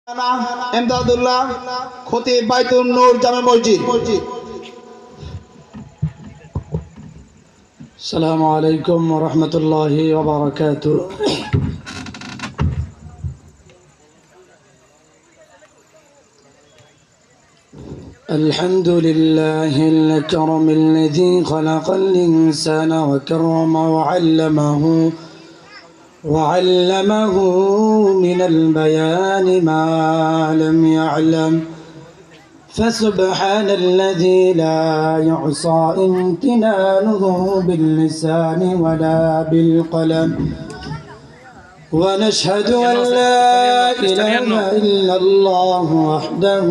এমদাদুল্লাহ খতিব বাইতুন নূর জামে মসজিদ। السلام عليكم ورحمة الله وبركاته. الحمد لله الكرم الذي خلق الإنسان وكرم وعلمه من البيان ما لم يعلم، فسبحان الذي لا يعصى امتنانه باللسان ولا بالقلم، ونشهد أن لا إله إلا الله وحده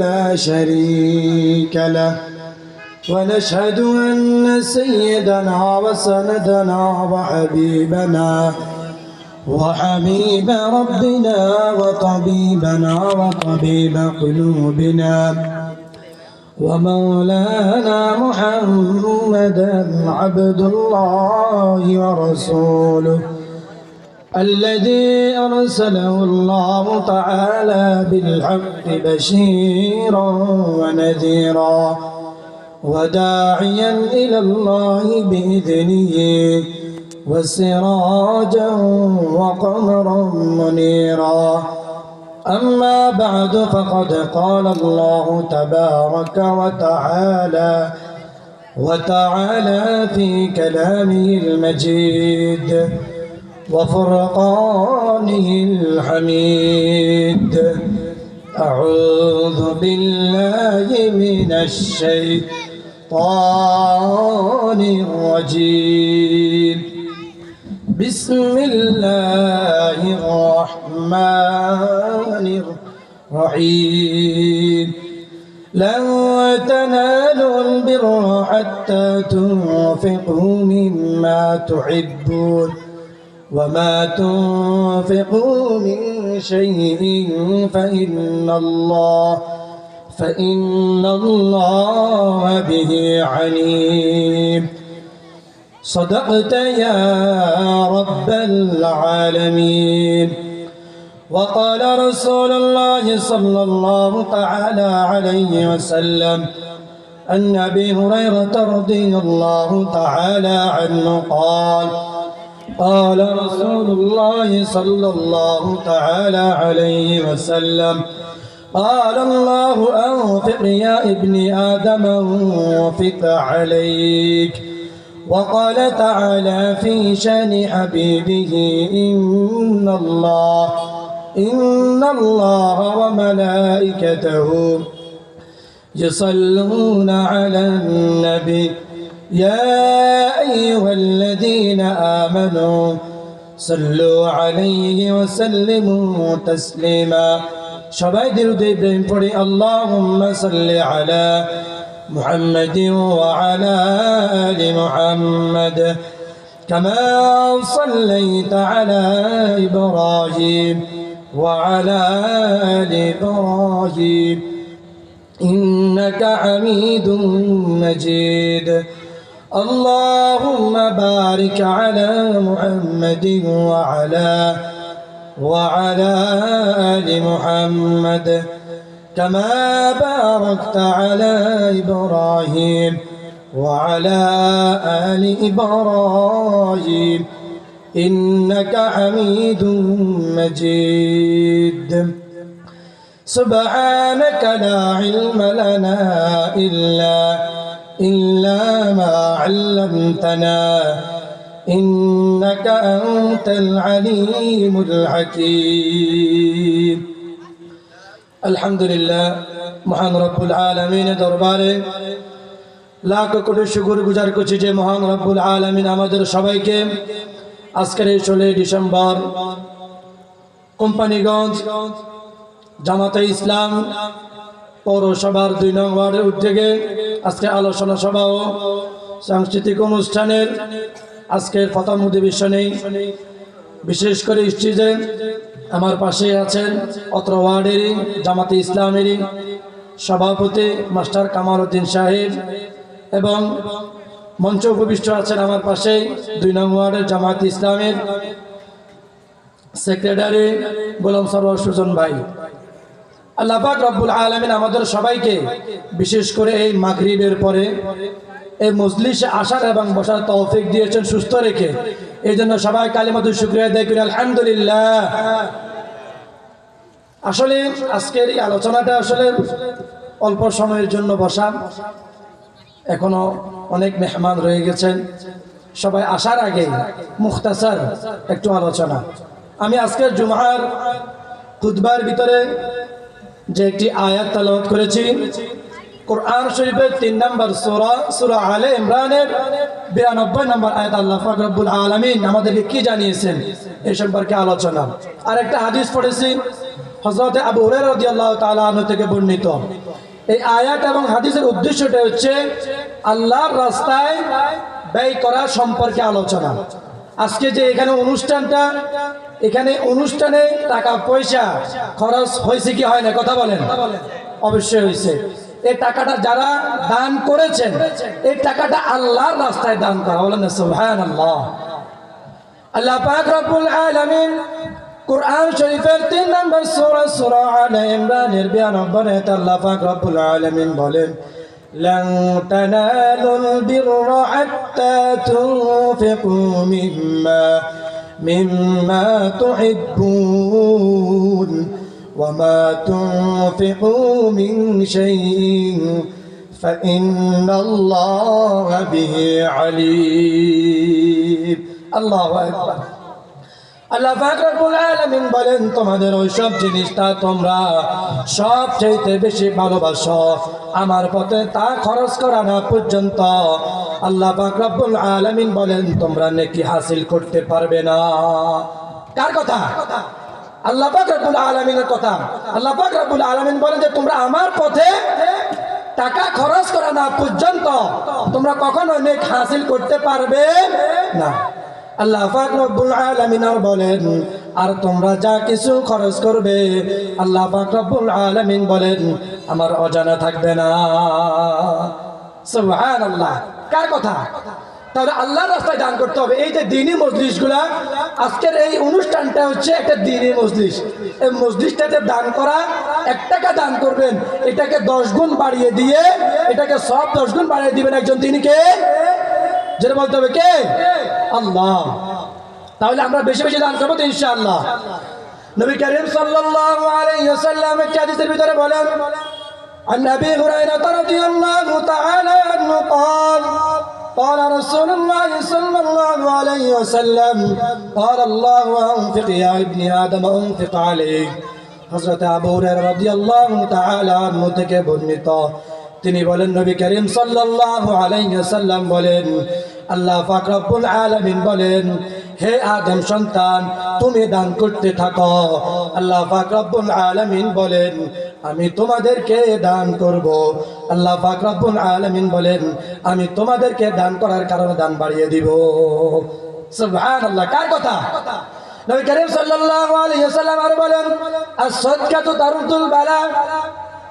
لا شريك له، ونشهد أن سيدنا وسندنا وحبيب ربنا وطبيبنا وطبيب قلوبنا ومولانا محمدا عبد الله ورسوله الذي أرسله الله تعالى بالحق بشيرا ونذيرا وداعيا إلى الله بإذنه وسراجا وقمرا منيرا. أما بعد، فقد قال الله تبارك وتعالى في كلامه المجيد وفرقانه الحميد: أعوذ بالله من الشيطان الرجيم. بسم الله الرحمن الرحيم. لن تنالوا البر حتى تنفقوا مما تحبون، وما تنفقوا من شيء فإن الله به عليم. صدقت يا رب العالمين. وقال رسول الله صلى الله تعالى عليه وسلم عن أبي هريرة رضي الله تعالى عنه قال رسول الله صلى الله تعالى عليه وسلم: قال الله: أنفق يا ابن آدم أنفق عليك. وقال تعالى في شان حبيبه: إن الله وملائكته يصلون على النبي يا أيها الذين آمنوا صلوا عليه وسلموا تسليما. সবাই দরুদ ইব্রাহিম পড়ি। আল্লাহুম্মা সাল্লি আলা মুহাম্মাদিন ওয়া আলা আলি মুহাম্মাদ কামা সাল্লাইতা আলা ইব্রাহিম ওয়া আলা আলি ইব্রাহিম ইন্নাকা হামিদুম মাজিদ। اللهم بارك على محمد وعلى آل محمد كما باركت على إبراهيم وعلى آل إبراهيم إنك حميد مجيد. سبحانك لا علم لنا إلا ما علمتنا إنك أنت العليم الحكيم. الحمد لله মহান রব্বুল আলামিনের দরবারে লাখ কোটি শুকর গুজার করছি যে মহান রব্বুল আলামিন আমাদের সবাইকে আজকের এই 16 ডিসেম্বর কোম্পানিগঞ্জ জামাতে ইসলাম পৌরসভার 2 নং ওয়ার্ডের উদ্যোগে আজকে আলোচনা সভা ও সাংস্কৃতিক অনুষ্ঠানের আজকের প্রথম অধিবেশনে বিশেষ করে স্টেজে আমার পাশে আছেন অত্র ওয়ার্ডেরই জামাতে ইসলামেরই সভাপতি মাস্টার কামাল উদ্দিন সাহেব এবং মঞ্চ উপবিষ্ট আছেন আমার পাশে 2 নং ওয়ার্ডের জামাতে ইসলামের সেক্রেটারি গোলাম সরোয়ার সুজন ভাই, আল্লাহ পাক রব্বুল আলামিন আমাদের সবাইকে বিশেষ করে এই মাগরিবের পরে এই মজলিসে আসার এবং বসার তৌফিক দিয়েছেন সুস্থ রেখে। এই জন্য সবাই কালিমাতুল শুকরিয়া আদায় করি আলহামদুলিল্লাহ। আসলে আজকের এই আলোচনাটা আসলে অল্প সময়ের জন্য বসা, এখনো অনেক মেহমান রয়ে গেছেন। সবাই আসার আগে মুখতাসার একটু আলোচনা। আমি আজকের জুমার খুতবার ভিতরে যে একটি আয়াত তেলাওয়াত করেছি, কোরআন শরীফের 3 নম্বর সূরা সূরা আলে ইমরানের 92 নম্বর আয়াত আল্লাহ পাক রব্বুল আলামিন আমাদেরকে কি জানিয়েছেন এই সম্পর্কে আলোচনা। আর একটা হাদিস পড়েছি হযরত আবু হুরায়রা রাদিয়াল্লাহু তাআলা আনহু থেকে বর্ণিত। এই আয়াত এবং হাদিসের উদ্দেশ্যটা হচ্ছে আল্লাহর রাস্তায় ব্যয় করা সম্পর্কে আলোচনা। আজকে যে এখানে অনুষ্ঠানটা, এখানে অনুষ্ঠানে টাকা পয়সা খরচ হয়েছে কি হয় না, কথা বলেন? অবশ্যই হয়েছে। এই টাকাটা যারা দান করেছেন, এই টাকাটা আল্লাহর রাস্তায় দান করা, বলেন না সুবহানাল্লাহ। আল্লাহ পাক রব্বুল আলামিন কোরআন শরীফের 3 নম্বর সূরা সূরা আলে ইমরানের 92 আয়াতে আল্লাহ পাক রব্বুল আলামিন বলেন, لن تنالوا البر حتى تنفقوا مما تحبون وما تنفقوا من شيء فإن الله به عليم. الله أكبر. আল্লাহ পাক রব্বুল আলামিন বলেন, তোমাদের ওই সব জিনিসটা তোমরা সবচেয়ে বেশি ভালোবাসো, আমার পথে তা খরচ করা না পর্যন্ত আল্লাহ পাক রব্বুল আলামিন বলেন তোমরা নেকি হাসিল করতে পারবে না। কার কথা? আল্লাহ পাক রব্বুল আলামিনের কথা। আল্লাহ পাক রব্বুল আলামিন বলেন যে তোমরা আমার পথে টাকা খরচ করা না পর্যন্ত তোমরা কখনো নেক হাসিল করতে পারবে না। আল্লাহ পাক রব্বুল আলামিন বলেন, আর তোমরা যা কিছু খরচ করবে আল্লাহ পাক রব্বুল আলামিন বলেন আমার অজানা থাকবে না। সুবহানাল্লাহ। কার কথা? তাহলে আল্লাহর রাস্তায় দান করতে হবে। এই যে দ্বীনি মজলিসগুলা, আজকের এই অনুষ্ঠানটা হচ্ছে একটা দ্বীনি মজলিস। এই মজলিসটাতে দান করা, 1 টাকা দান করবেন, এটাকে 10 গুণ বাড়িয়ে দিয়ে, এটাকে সব 10 গুণ বাড়িয়ে দিবেন একজন। তিনি কে? যেটা বলতে হবে কে? আল্লাহ। তাহলে আমরা বেশি বেশি দান করবো তো ইনশাআল্লাহ। নবী করিম সাল্লাল্লাহু আলাইহি ওয়াসাল্লাম একটি হাদিসের ভিতরে বলেন, عن أبي هريرة رضي الله تعالى عنه قال قال رسول الله صلى الله عليه وسلم قال الله أنفق يا ابن آدم أنفق عليك. হযরত আবু হুরায়রা রাদিয়াল্লাহু তাআলা আনহু থেকে বর্ণিত, তিনি বলেন নবী করিম সাল্লাল্লাহু আলাইহি ওয়াসাল্লাম বলেন, আল্লাহ পাক রব্বুল আলামিন বলেন, হে আদম সন্তান তুমি দান করতে থাকো। আল্লাহ পাক রব্বুল আলামিন বলেন আমি তোমাদেরকে দান করব। আল্লাহ পাক রব্বুল আলামিন বলেন আমি তোমাদেরকে দান করার কারণে দান বাড়িয়ে দিব। সুবহানাল্লাহ। কার কথা? নবী করিম সাল্লাল্লাহু আলাইহি ওয়াসাল্লাম আর বলেন, আস-সাদকাতু তারুদুল বালা,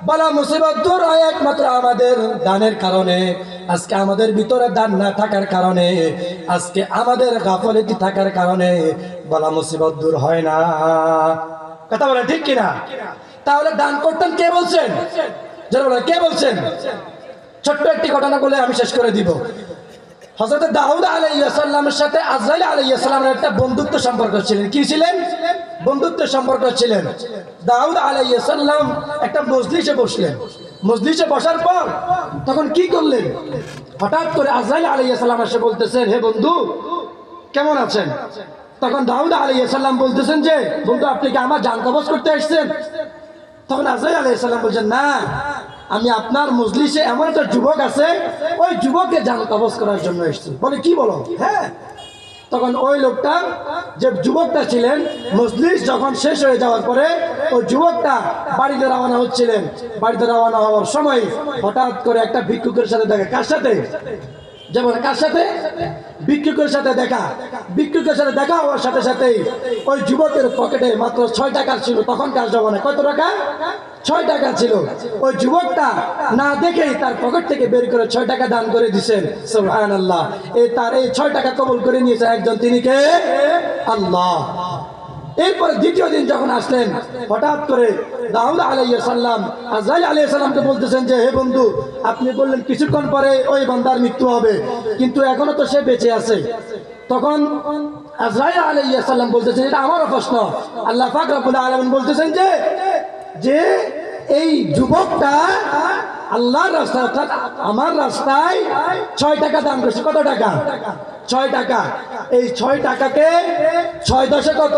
বালা মুসিবত দূর হয় একমাত্র আমাদের দানের কারণে। আজকে আমাদের ভিতরে দান না থাকার কারণে, আজকে আমাদের গাফলতি থাকার কারণে বালা মুসিবত দূর হয় না। কথা বলেন ঠিক কিনা? তাহলে দান করতেন কে বলছেন? যারা বলেন কে বলছেন? ছোট্ট একটি ঘটনা বলে আমি শেষ করে দিব। হযরত দাউদ আলাইহিস সালামের সাথে আজরাইল আলাইহিস সালামের একটা বন্ধুত্ব সম্পর্ক ছিলেন। কি ছিলেন? বন্ধুত্ব সম্পর্ক ছিলেন। দাউদ আলাইহিস সালাম একটা মজলিসে বসলেন। মজলিসে বসার পর তখন কি করলেন? হঠাৎ করে আজরাইল আলাইহিস সালাম এসে বলতেছেন, হে বন্ধু কেমন আছেন? তখন দাউদ আলাইহিস সালাম বলতেছেন যে, বন্ধু আপনি কি আমার জান কবজ করতে আসছেন? তখন আজরাইল আলাইহিস সালাম বলছেন, না, আমি আপনার মজলিসে এমন একটা যুবক আছে, ওই যুবককে জান কবজ করার জন্য এসেছি। বলে কি বলো? হ্যাঁ। তখন ওই লোকটা, যে যুবকটা ছিলেন, মজলিস যখন শেষ হয়ে যাওয়ার পরে ওই যুবকটা বাড়িতে রওনা হচ্ছিলেন। বাড়িতে রওনা হওয়ার সময় হঠাৎ করে একটা ভিক্ষুকের সাথে দেখা। কার সাথে? যেমন কার সাথে? ভিক্ষুকের সাথে দেখা। ভিক্ষুকের সাথে দেখা হওয়ার সাথে সাথেই ওই যুবকের পকেটে মাত্র 6 টাকা ছিল। তখনকার জমানায় কত টাকা? 6 টাকা ছিল। ওই যুবকটা না দেখেই তার পকেট থেকে বের করে 6 টাকা দান করে দিয়েছেন। সুবহানাল্লাহ। তার এই 6 টাকা কবুল করে নিয়েছে একজন, তিনি কে? আল্লাহ। এরপরে দ্বিতীয় দিন যখন আসলেন, হঠাৎ করে দাউদ আলাইহিস সালাম আজরাইল আলাইহিস সালামকে বলতেছেন যে হে বন্ধু, আপনি বললেন কিছুক্ষণ পরে ওই বান্দার মৃত্যু হবে, কিন্তু এখনো তো সে বেঁচে আছে। তখন আজরাইল আলাইহিস সালাম বলতেছেন, এটা আমারও প্রশ্ন। আল্লাহ পাক রব্বুল আলামিন বলতেছেন যে এই যুবকটা আল্লাহর রাস্তায় অর্থাৎ আমার রাস্তায় 6 টাকা দান করছে। কত টাকা? 6 টাকা। এই 6 টাকাকে 6 দশে কত?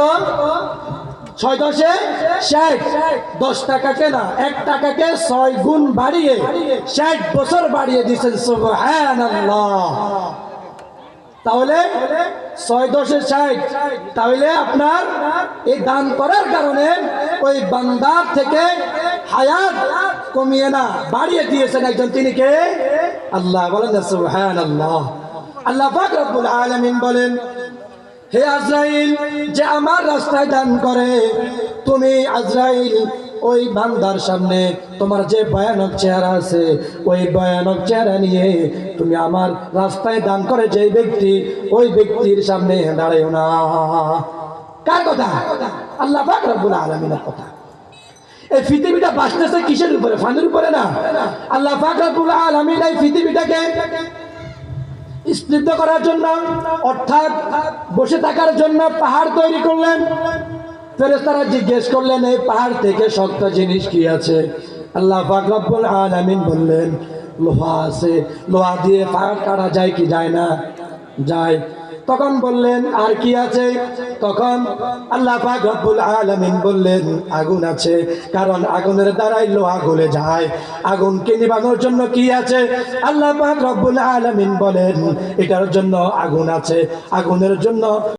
6 দশে 60। 10 টাকাকে না, 1 টাকাকে 6 গুণ বাড়িয়ে 60 বছর বাড়িয়ে দিয়েছেন। সুবহানাল্লাহ। তাহলে 6 দশে 60, তাহলে আপনার এই দান করার কারণে ওই বান্দার থেকে হায়াত কমিয়ে না বাড়িয়ে দিয়েছেন একজন, তিনি কে? আল্লাহ। বলেন না সুবহানাল্লাহ। আল্লাহ পাক রব্বুল আলামিন বলেন, হে আজরাইল, যে আমার রাস্তায় দান করে, তুমি আজরাইল ওই বান্দার সামনে তোমার যে ভয়ানক চেহারা আছে, ওই ভয়ানক চেহারা নিয়ে তুমি আমার রাস্তায় দান করে যে ব্যক্তি, ওই ব্যক্তির সামনে দাঁড়াইও না। কার কথা? আল্লাহ পাক রব্বুল আলামিনের কথা। এই পৃথিবীটা বাঁচতেছে কিসের উপরে? ফানির উপরে না। আল্লাহ পাক রব্বুল আলামিন এই পৃথিবীটাকে স্নিগ্ধ করার জন্য, অর্থাৎ বসে থাকার জন্য পাহাড় তৈরি করলেন। ফেরেশতারা জিজ্ঞেস করলেন, এই পাহাড় থেকে শক্ত জিনিস কি আছে? আল্লাহ পাক রব্বুল আলামিন বললেন, লোহা আছে। লোহা দিয়ে পাহাড় কাটা যায় কি যায় না? যায়। তখন বললেন, আর কি আছে? তখন আল্লাহ পাক রব্বুল আলামিন বললেন, আগুন আছে, কারণ আগুনের দ্বারাই লোহা গলে যায়। আগুনকে নিভানোর জন্য কি আছে? আল্লাহ পাক রব্বুল আলামিন বলেন, এটার জন্য আগুন আছে। আগুনের জন্য